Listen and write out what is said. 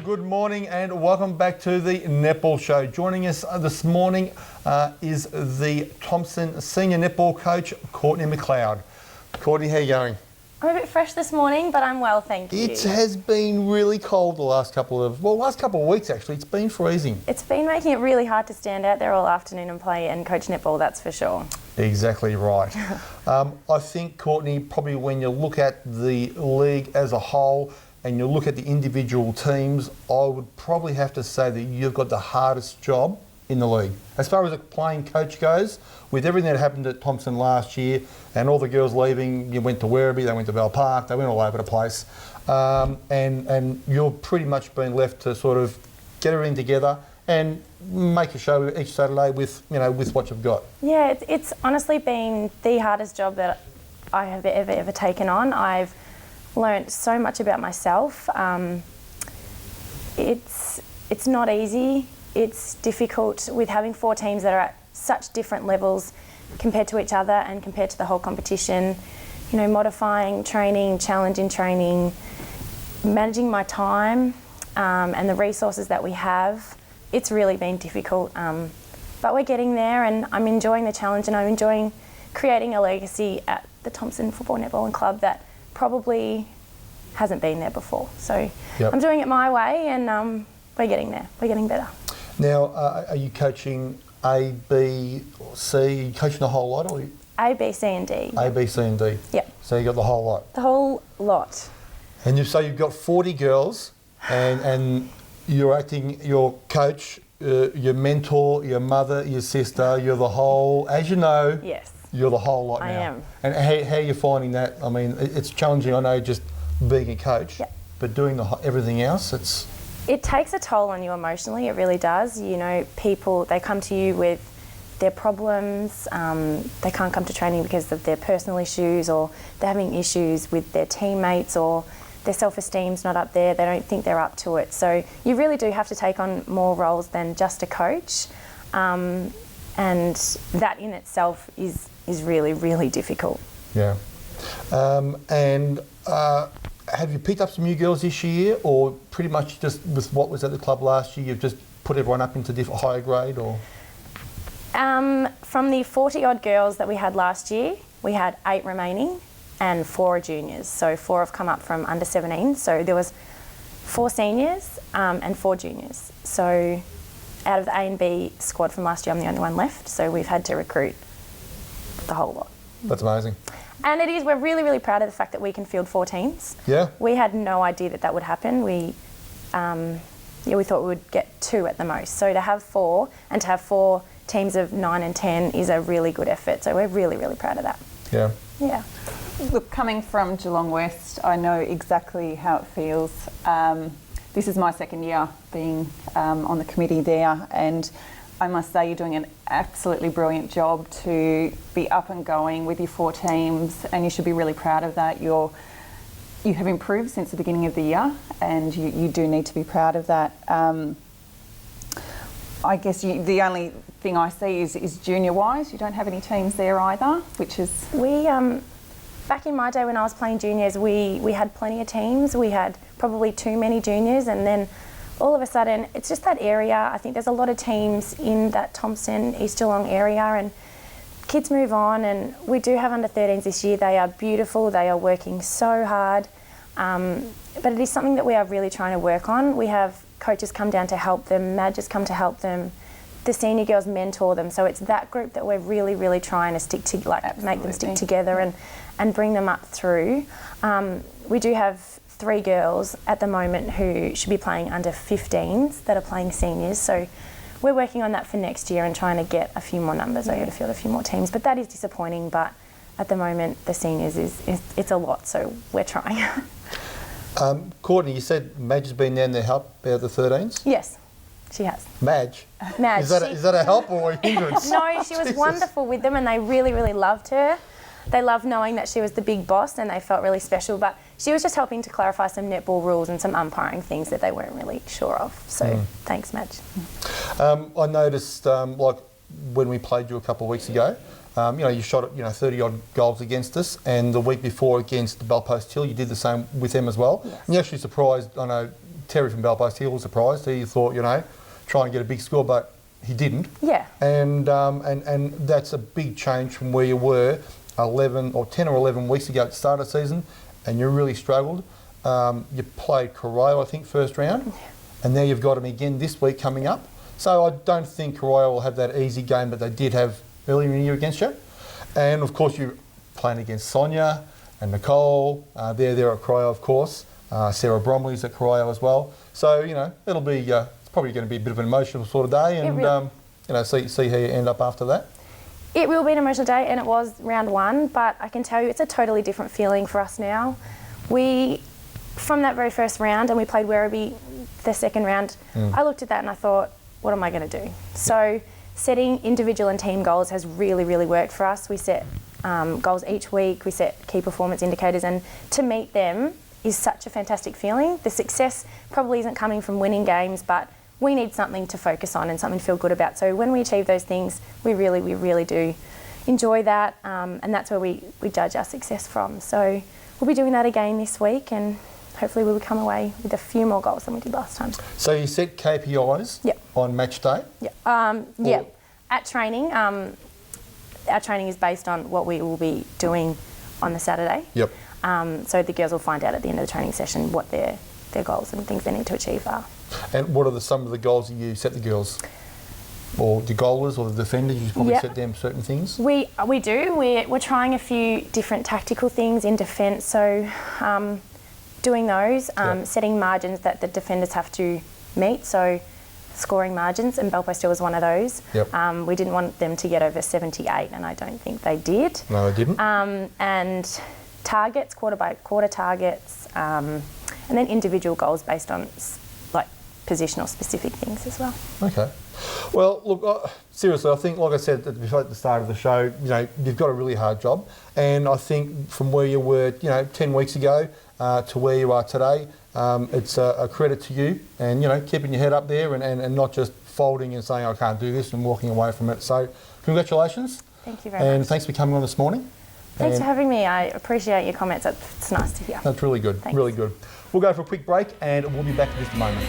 Good morning and welcome back to the Netball Show. Joining us this morning is the Thompson Senior Netball Coach, Courtney Macleod. Courtney, how are you going? I'm a bit fresh this morning, but I'm well, thank you. It has been really cold the last couple of weeks actually. It's been freezing. It's been making it really hard to stand out there all afternoon and play and coach netball, that's for sure. Exactly right. I think, Courtney, probably when you look at the league as a whole and you look at the individual teams, I would probably have to say that you've got the hardest job in the league. As far as a playing coach goes, with everything that happened at Thompson last year and all the girls leaving, you went to Werribee, they went to Bell Park, they went all over the place. And you've pretty much been left to sort of get everything together and make a show each Saturday with what you've got. Yeah, it's honestly been the hardest job that I have ever taken on. I've learnt so much about myself. It's not easy. It's difficult with having 4 teams that are at such different levels compared to each other and compared to the whole competition. You know, modifying training, challenging training, managing my time and the resources that we have. It's really been difficult, but we're getting there and I'm enjoying the challenge and I'm enjoying creating a legacy at the Thompson Football Netball and Club that probably hasn't been there before. So yep. I'm doing it my way and we're getting there. We're getting better. Now, are you coaching A, B, or C? Are you coaching the whole lot? Or A, B, C and D. A, B, C and D? Yep. So you got the whole lot? The whole lot. And so you've got 40 girls and you're acting your coach, your mentor, your mother, your sister, you're the whole, as you know, yes. You're the whole lot now. I am. And how are you finding that? I mean, it's challenging, I know, just being a coach, yep. But doing everything else, it takes a toll on you emotionally, it really does. You know, people, they come to you with their problems, they can't come to training because of their personal issues or they're having issues with their teammates or their self-esteem's not up there, they don't think they're up to it. So you really do have to take on more roles than just a coach. And that in itself is really, really difficult. Yeah. Have you picked up some new girls this year or pretty much just with what was at the club last year, you've just put everyone up into higher grade or? From the 40 odd girls that we had last year, we had 8 remaining and 4 are juniors. So 4 have come up from under 17. So there was 4 seniors and 4 juniors. So out of the A and B squad from last year, I'm the only one left. So we've had to recruit the whole lot. That's amazing. And it is, we're really, really proud of the fact that we can field 4 teams. Yeah. We had no idea that would happen. We thought we would get 2 at the most. So to have 4 and to have 4 teams of 9 and 10 is a really good effort. So we're really, really proud of that. Yeah. Yeah. Look, coming from Geelong West, I know exactly how it feels. This is my 2nd year being on the committee there, and I must say you're doing an absolutely brilliant job to be up and going with your 4 teams, and you should be really proud of that. You have improved since the beginning of the year, and you do need to be proud of that. I guess the only thing I see is junior-wise. You don't have any teams there either, which is... We, back in my day when I was playing juniors, we had plenty of teams. We had probably too many juniors, and then all of a sudden, it's just that area. I think there's a lot of teams in that Thompson, East Geelong area, and kids move on, and we do have under 13s this year. They are beautiful, they are working so hard, but it is something that we are really trying to work on. We have coaches come down to help them, managers come to help them, the senior girls mentor them, so it's that group that we're really, really trying to stick to, make them stick together and bring them up through. We do have 3 girls at the moment who should be playing under 15s that are playing seniors. So we're working on that for next year and trying to get a few more numbers over to field a few more teams. But that is disappointing. But at the moment, the seniors it's a lot. So we're trying. Courtney, you said Madge has been there to help out the 13s? Yes, she has. Madge? Madge. Is that a help or a hindrance? No, she was wonderful with them and they really, really loved her. They loved knowing that she was the big boss and they felt really special, but she was just helping to clarify some netball rules and some umpiring things that they weren't really sure of. So thanks, Madge. I noticed, like when we played you a couple of weeks ago, you shot 30 odd goals against us, and the week before against the Bell Post Hill, you did the same with them as well. Yes. And you actually surprised, I know, Terry from Belfast, he was surprised. He thought, try and get a big score, but he didn't. Yeah. And that's a big change from where you were 10 or 11 weeks ago at the start of the season, and you really struggled. You played Corio, I think, first round, and now you've got them again this week coming up. So I don't think Corio will have that easy game that they did have earlier in the year against you. And of course you're playing against Sonia and Nicole. They're there at Corio, of course. Sarah Bromley's at Corio as well. So, it'll be, it's probably going to be a bit of an emotional sort of day, and see how you end up after that. It will be an emotional day, and it was round 1, but I can tell you it's a totally different feeling for us now. From that very first round, and we played Werribee the second round, I looked at that and I thought, what am I going to do? So setting individual and team goals has really, really worked for us. We set goals each week, we set key performance indicators, and to meet them is such a fantastic feeling. The success probably isn't coming from winning games, but we need something to focus on and something to feel good about. So when we achieve those things, we really do enjoy that, and that's where we judge our success from. So we'll be doing that again this week, and hopefully we'll come away with a few more goals than we did last time. So you set KPIs on match day? At training, our training is based on what we will be doing on the Saturday. Yep. So the girls will find out at the end of the training session what their goals and things they need to achieve are. And what are some of the goals that you set the girls? Or the goalers or the defenders, you probably set them certain things? We do. We're trying a few different tactical things in defence. So doing those, setting margins that the defenders have to meet. So scoring margins, and Belpo Steel was one of those. Yep. We didn't want them to get over 78, and I don't think they did. No, they didn't. And targets, quarter by quarter targets, and then individual goals based on positional specific things as well. Okay. Well, look, seriously, I think, like I said at the start of the show, you've got a really hard job, and I think from where you were, 10 weeks ago to where you are today, it's a credit to you, and keeping your head up there and not just folding and saying I can't do this and walking away from it. So, congratulations. Thank you very much. And thanks for coming on this morning. Thanks for having me. I appreciate your comments. It's nice to hear. That's really good. Thanks. Really good. We'll go for a quick break, and we'll be back in just a moment.